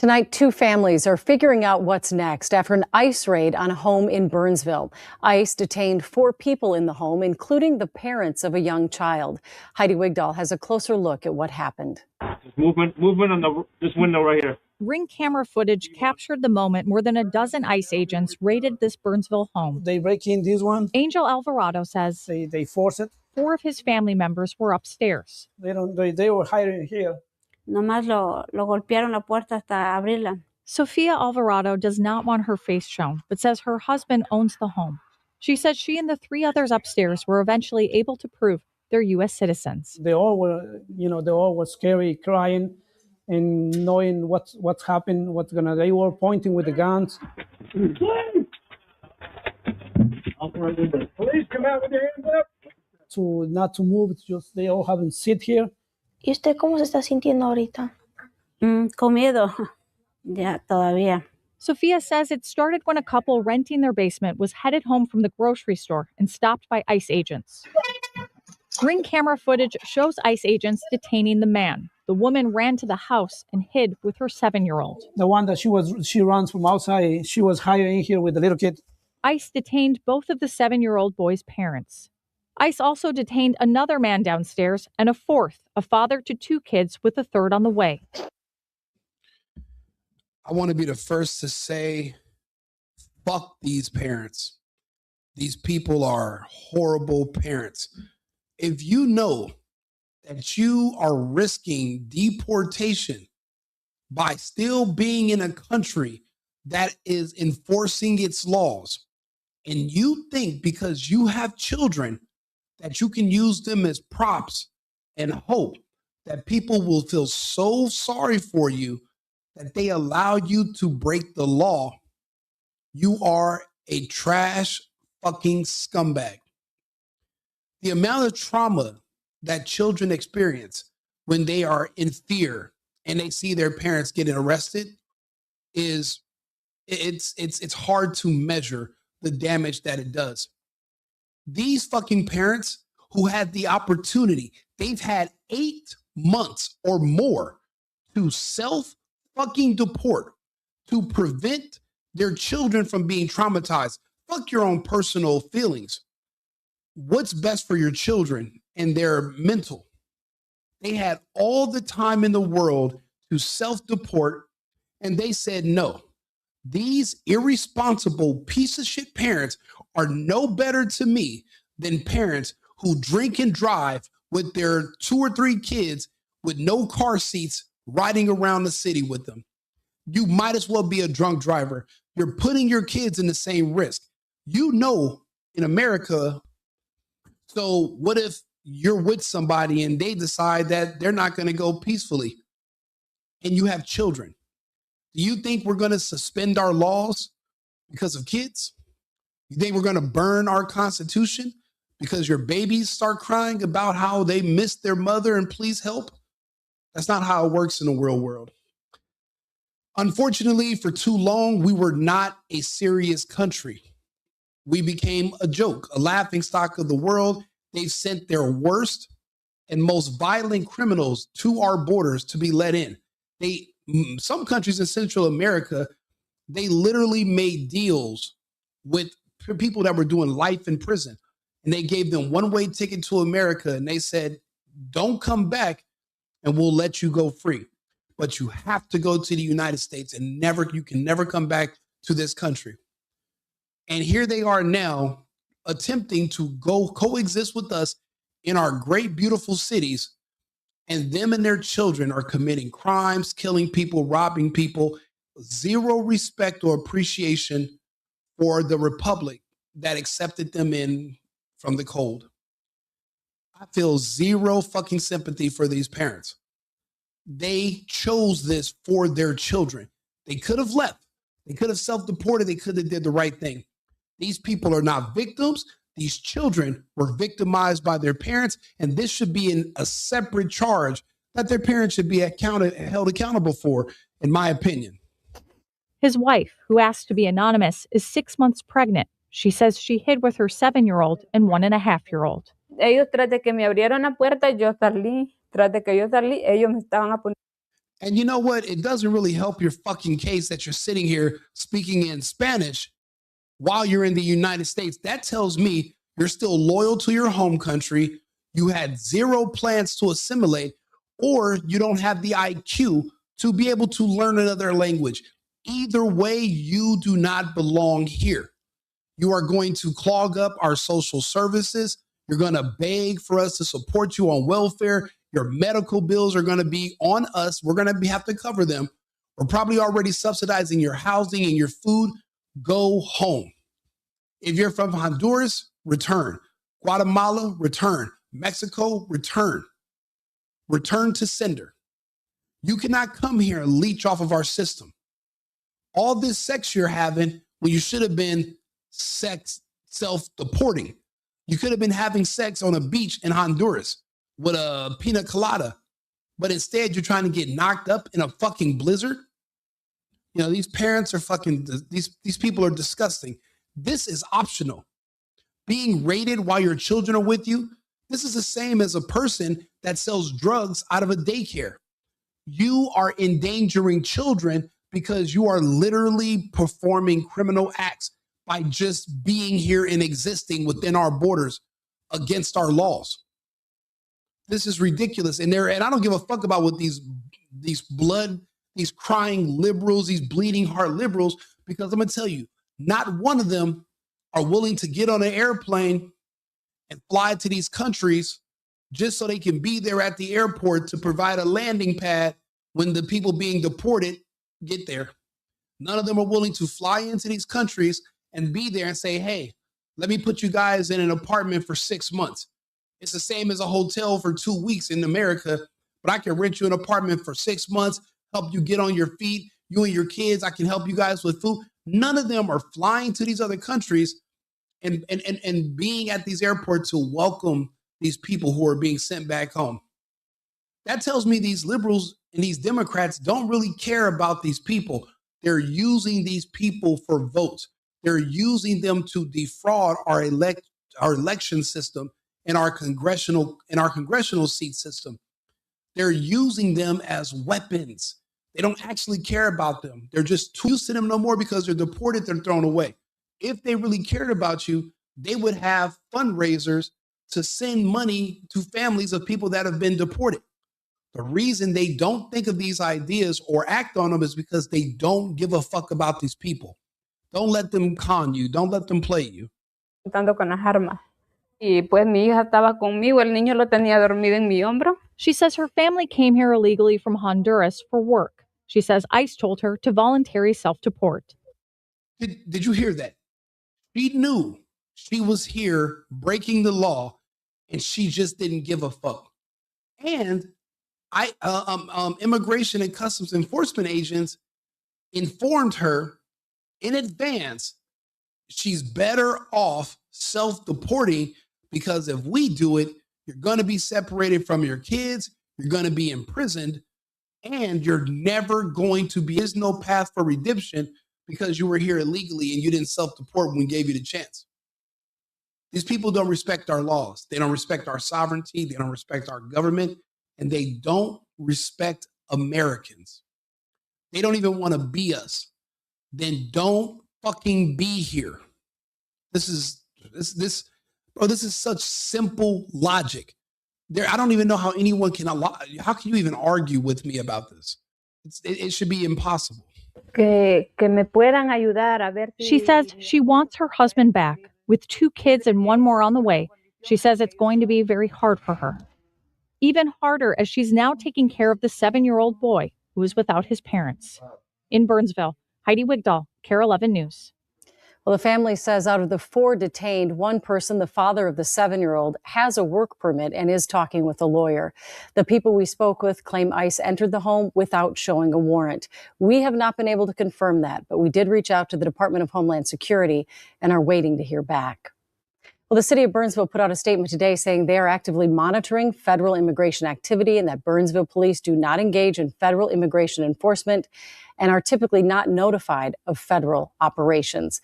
Tonight, two families are figuring out what's next after an ICE raid on a home in Burnsville. ICE detained 4 people in the home, including the parents of a young child. Heidi Wigdahl has a closer look at what happened. Movement on this window right here. Ring camera footage captured the moment more than a dozen ICE agents raided this Burnsville home. They break in this one. Angel Alvarado says they force it. 4 of his family members were upstairs. They were hiding here. Nomás lo golpearon la puerta hasta abrirla. Sofia Alvarado does not want her face shown, but says her husband owns the home. She says she and the 3 others upstairs were eventually able to prove they're U.S. citizens. They all were scary, crying, and knowing what's happened, they were pointing with the guns. Police, come out with your hands up. Not to move, just they all haven't sit here. ¿Y usted cómo se está sintiendo ahorita? Con miedo, ya todavía. Sofia says it started when a couple renting their basement was headed home from the grocery store and stopped by ICE agents. Ring camera footage shows ICE agents detaining the man. The woman ran to the house and hid with her 7-year-old. The one that she runs from outside, she was hiding here with the little kid. ICE detained both of the 7-year-old boy's parents. ICE also detained another man downstairs and a 4th, a father to 2 kids with a 3rd on the way. I want to be the first to say, fuck these parents. These people are horrible parents. If you know that you are risking deportation by still being in a country that is enforcing its laws, and you think because you have children that you can use them as props and hope that people will feel so sorry for you that they allow you to break the law, you are a trash fucking scumbag. The amount of trauma that children experience when they are in fear and they see their parents getting arrested is it's hard to measure the damage that it does. These fucking parents who had the opportunity, they've had 8 months or more to self fucking deport to prevent their children from being traumatized. Fuck your own personal feelings. What's best for your children and their mental? They had all the time in the world to self-deport, and they said no. These irresponsible piece of shit parents are no better to me than parents who drink and drive with their 2 or 3 kids with no car seats riding around the city with them. You might as well be a drunk driver. You're putting your kids in the same risk. You know, in America, so what if you're with somebody and they decide that they're not going to go peacefully and you have children? Do you think we're going to suspend our laws because of kids? You think we're going to burn our Constitution because your babies start crying about how they miss their mother and please help? That's not how it works in the real world. Unfortunately, for too long, we were not a serious country. We became a joke, a laughingstock of the world. They sent their worst and most violent criminals to our borders to be let in. Some countries in Central America, they literally made deals with people that were doing life in prison. And they gave them one-way ticket to America. And they said, don't come back and we'll let you go free. But you have to go to the United States and you can never come back to this country. And here they are now attempting to go coexist with us in our great, beautiful cities. And them and their children are committing crimes, killing people, robbing people. Zero respect or appreciation for the republic that accepted them in from the cold. I feel zero fucking sympathy for these parents. They chose this for their children. They could have left. They could have self-deported. They could have did the right thing. These people are not victims. These children were victimized by their parents, and this should be a separate charge that their parents should be held accountable for, in my opinion. His wife, who asked to be anonymous, is 6 months pregnant. She says she hid with her 7-year-old and 1.5-year-old. Ellos tras de que me abrieron la puerta, yo salí. Tras de que yo salí, ellos me estaban apuntando. And you know what? It doesn't really help your fucking case that you're sitting here speaking in Spanish while you're in the United States. That tells me you're still loyal to your home country. You had zero plans to assimilate, or you don't have the IQ to be able to learn another language. Either way, you do not belong here. You are going to clog up our social services. You're going to beg for us to support you on welfare. Your medical bills are going to be on us. We're going to have to cover them. We're probably already subsidizing your housing and your food. Go home. If you're from Honduras, return. Guatemala, return. Mexico, return. Return to sender. You cannot come here and leech off of our system. All this sex you're having when you should have been sex self-deporting. You could have been having sex on a beach in Honduras with a pina colada, but instead you're trying to get knocked up in a fucking blizzard. You know, these parents are fucking, these people are disgusting. This is optional. Being raided while your children are with you, this is the same as a person that sells drugs out of a daycare. You are endangering children because you are literally performing criminal acts by just being here and existing within our borders against our laws. This is ridiculous. And I don't give a fuck about what these crying liberals, these bleeding heart liberals, because I'm gonna tell you, not one of them are willing to get on an airplane and fly to these countries just so they can be there at the airport to provide a landing pad when the people being deported get there. None of them are willing to fly into these countries and be there and say, hey, let me put you guys in an apartment for 6 months. It's the same as a hotel for 2 weeks in America, but I can rent you an apartment for 6 months, help you get on your feet, you and your kids, I can help you guys with food. None of them are flying to these other countries and being at these airports to welcome these people who are being sent back home. That tells me these liberals and these Democrats don't really care about these people. They're using these people for votes. They're using them to defraud our election system and our congressional seat system. They're using them as weapons. They don't actually care about them. They're just too used to them no more because they're deported, they're thrown away. If they really cared about you, they would have fundraisers to send money to families of people that have been deported. The reason they don't think of these ideas or act on them is because they don't give a fuck about these people. Don't let them con you. Don't let them play you. Con las armas. Y pues mi hija estaba conmigo, el niño lo tenía dormido en mi hombro. She says her family came here illegally from Honduras for work. She says ICE told her to voluntary self-deport. Did you hear that? She knew she was here breaking the law, and she just didn't give a fuck. And immigration and customs enforcement agents informed her in advance she's better off self-deporting, because if we do it, you're going to be separated from your kids, you're going to be imprisoned, and you're never going to be, there's no path for redemption because you were here illegally and you didn't self-deport when we gave you the chance. These people don't respect our laws. They don't respect our sovereignty. They don't respect our government, and they don't respect Americans. They don't even want to be us. Then don't fucking be here. This is such simple logic. I don't even know how anyone can how can you even argue with me about this? It should be impossible. Que me puedan ayudar a ver. She says she wants her husband back. With 2 kids and 1 more on the way, she says it's going to be very hard for her. Even harder as she's now taking care of the 7-year-old boy who is without his parents. In Burnsville, Heidi Wigdahl, KARE 11 News. Well, the family says out of the 4 detained, 1 person, the father of the 7-year-old, has a work permit and is talking with a lawyer. The people we spoke with claim ICE entered the home without showing a warrant. We have not been able to confirm that, but we did reach out to the Department of Homeland Security and are waiting to hear back. Well, the city of Burnsville put out a statement today saying they are actively monitoring federal immigration activity and that Burnsville police do not engage in federal immigration enforcement and are typically not notified of federal operations.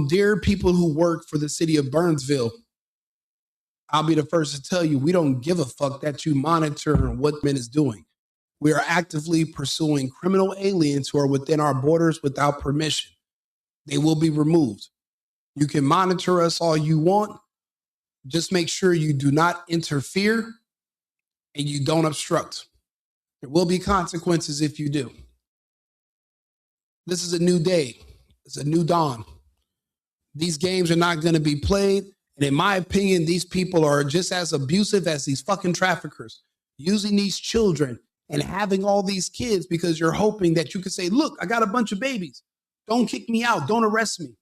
Dear people who work for the city of Burnsville, I'll be the first to tell you, we don't give a fuck that you monitor what men is doing. We are actively pursuing criminal aliens who are within our borders without permission. They will be removed. You can monitor us all you want. Just make sure you do not interfere and you don't obstruct. There will be consequences if you do. This is a new day. It's a new dawn. These games are not going to be played. And in my opinion, these people are just as abusive as these fucking traffickers, using these children and having all these kids because you're hoping that you can say, look, I got a bunch of babies. Don't kick me out. Don't arrest me.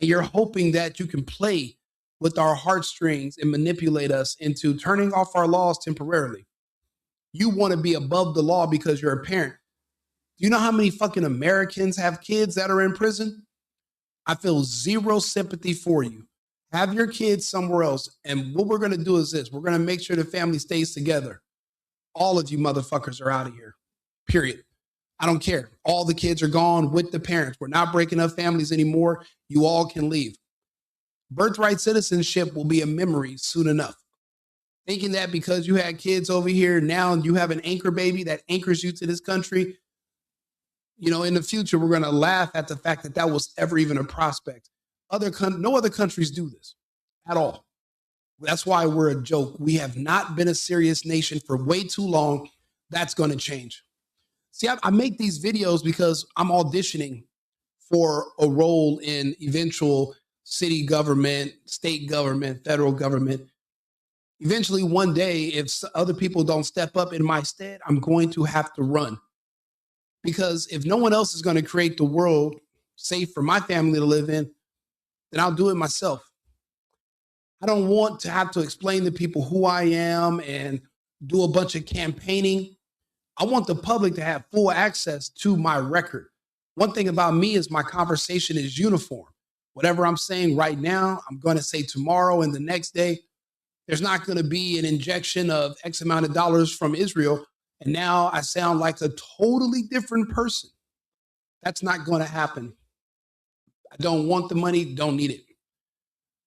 And you're hoping that you can play with our heartstrings and manipulate us into turning off our laws temporarily. You want to be above the law because you're a parent. Do you know how many fucking Americans have kids that are in prison? I feel zero sympathy for you. Have your kids somewhere else. And what we're going to do is this. We're going to make sure the family stays together. All of you motherfuckers are out of here. Period. I don't care. All the kids are gone with the parents. We're not breaking up families anymore. You all can leave. Birthright citizenship will be a memory soon enough. Thinking that because you had kids over here, now you have an anchor baby that anchors you to this country. You know, in the future, we're going to laugh at the fact that that was ever even a prospect. No other countries do this at all. That's why we're a joke. We have not been a serious nation for way too long. That's going to change. See, I make these videos because I'm auditioning for a role in eventual city government, state government, federal government. Eventually, one day, if other people don't step up in my stead, I'm going to have to run. Because if no one else is going to create the world safe for my family to live in, then I'll do it myself. I don't want to have to explain to people who I am and do a bunch of campaigning. I want the public to have full access to my record. One thing about me is my conversation is uniform. Whatever I'm saying right now, I'm going to say tomorrow and the next day. There's not going to be an injection of X amount of dollars from Israel, and now I sound like a totally different person. That's not going to happen. I don't want the money, don't need it.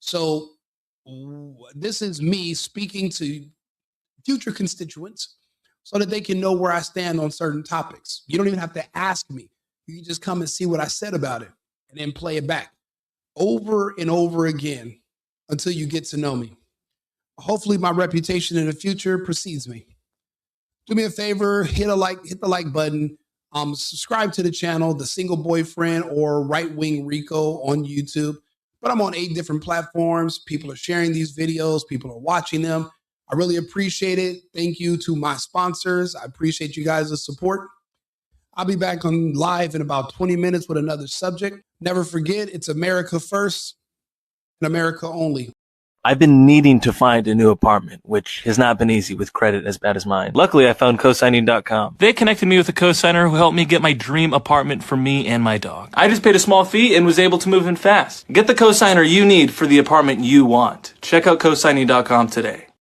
So this is me speaking to future constituents so that they can know where I stand on certain topics. You don't even have to ask me. You can just come and see what I said about it and then play it back over and over again until you get to know me. Hopefully my reputation in the future precedes me. Do me a favor, hit the like button. Subscribe to the channel, The Single Boyfriend or Right Wing Rico on YouTube. But I'm on 8 different platforms. People are sharing these videos. People are watching them. I really appreciate it. Thank you to my sponsors. I appreciate you guys' support. I'll be back on live in about 20 minutes with another subject. Never forget, it's America first and America only. I've been needing to find a new apartment, which has not been easy with credit as bad as mine. Luckily, I found cosigning.com. They connected me with a cosigner who helped me get my dream apartment for me and my dog. I just paid a small fee and was able to move in fast. Get the cosigner you need for the apartment you want. Check out cosigning.com today.